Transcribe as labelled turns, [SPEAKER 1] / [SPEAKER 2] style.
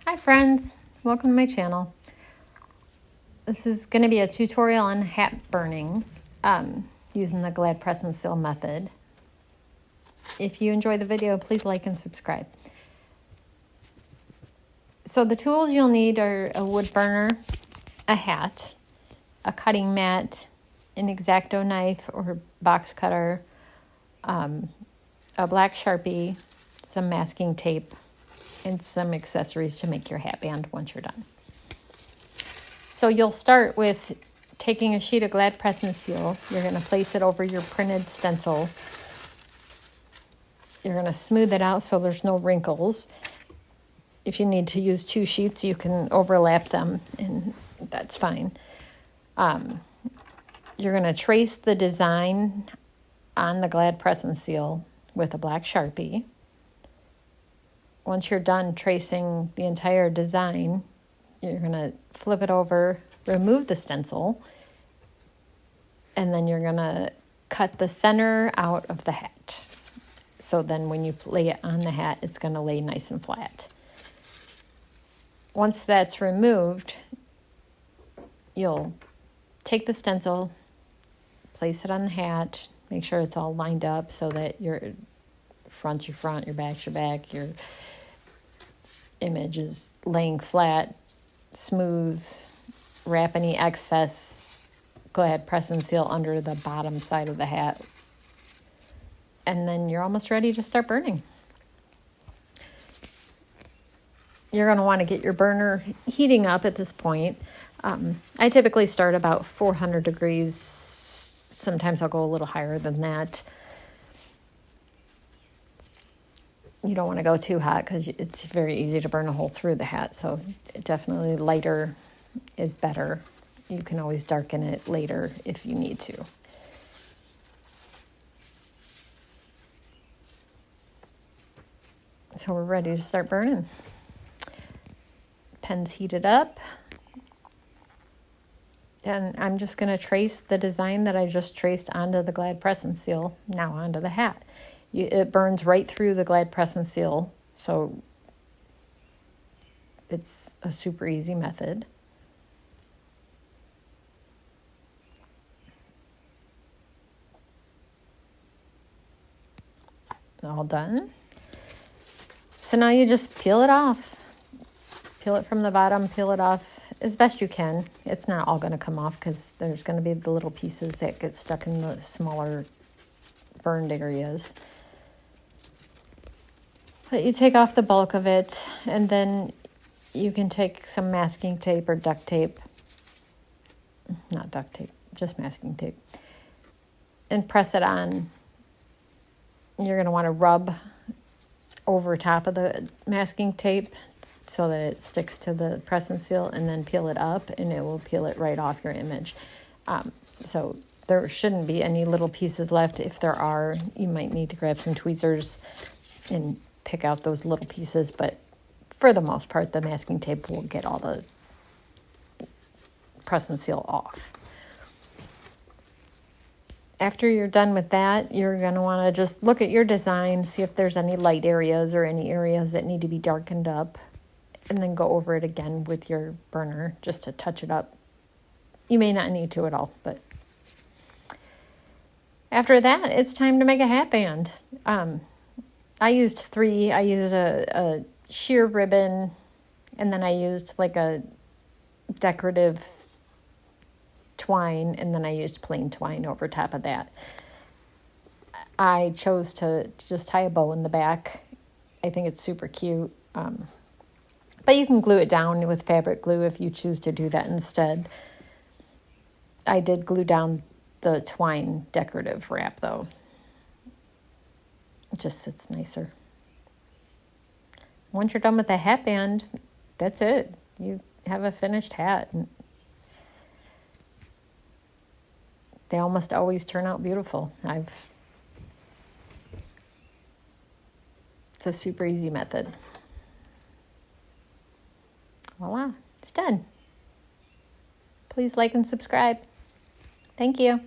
[SPEAKER 1] Hi friends, welcome to my channel. This is going to be a tutorial on hat burning using the Glad press and seal method. If you enjoy the video, please like and subscribe. So the tools you'll need are a wood burner, a hat, a cutting mat, an X-Acto knife or box cutter, a black Sharpie, some masking tape, and some accessories to make your hat band once you're done. So you'll start with taking a sheet of Glad press and seal. You're going to place it over your printed stencil. You're going to smooth it out so there's no wrinkles. If you need to use two sheets, you can overlap them, and that's fine. You're going to trace the design on the Glad press and seal with a black Sharpie. Once you're done tracing the entire design, you're going to flip it over, remove the stencil, and then you're going to cut the center out of the hat. So then when you lay it on the hat, it's going to lay nice and flat. Once that's removed, you'll take the stencil, place it on the hat, make sure it's all lined up so that your front's your front, your back's your back, your image is laying flat, smooth. Wrap any excess Glad press and seal under the bottom side of the hat. And then you're almost ready to start burning. You're going to want to get your burner heating up at this point. I typically start about 400 degrees. Sometimes I'll go a little higher than that. You don't want to go too hot because it's very easy to burn a hole through the hat. So definitely lighter is better. You can always darken it later if you need to. So we're ready to start burning. Pen's heated up. And I'm just going to trace the design that I just traced onto the Glad press and seal, now onto the hat. It burns right through the Glad press and seal, so it's a super easy method. All done. So now you just peel it off. Peel it from the bottom, peel it off as best you can. It's not all going to come off because there's going to be the little pieces that get stuck in the smaller burned areas. But you take off the bulk of it, and then you can take some masking tape or duct tape. Not duct tape, just masking tape. And press it on. You're going to want to rub over top of the masking tape so that it sticks to the press and seal, and then peel it up, and it will peel it right off your image. So there shouldn't be any little pieces left. If there are, you might need to grab some tweezers and pick out those little pieces, but for the most part, the masking tape will get all the press and seal off. After you're done with that, you're going to want to just look at your design, see if there's any light areas or any areas that need to be darkened up, and then go over it again with your burner just to touch it up. You may not need to at all, but after that, it's time to make a hat band. I used three. I used a sheer ribbon, and then I used like a decorative twine, and then I used plain twine over top of that. I chose to just tie a bow in the back. I think it's super cute. But you can glue it down with fabric glue if you choose to do that instead. I did glue down the twine decorative wrap though. It just sits nicer. Once you're done with the hat band, that's it. You have a finished hat. They almost always turn out beautiful. It's a super easy method. Voila, it's done. Please like and subscribe. Thank you.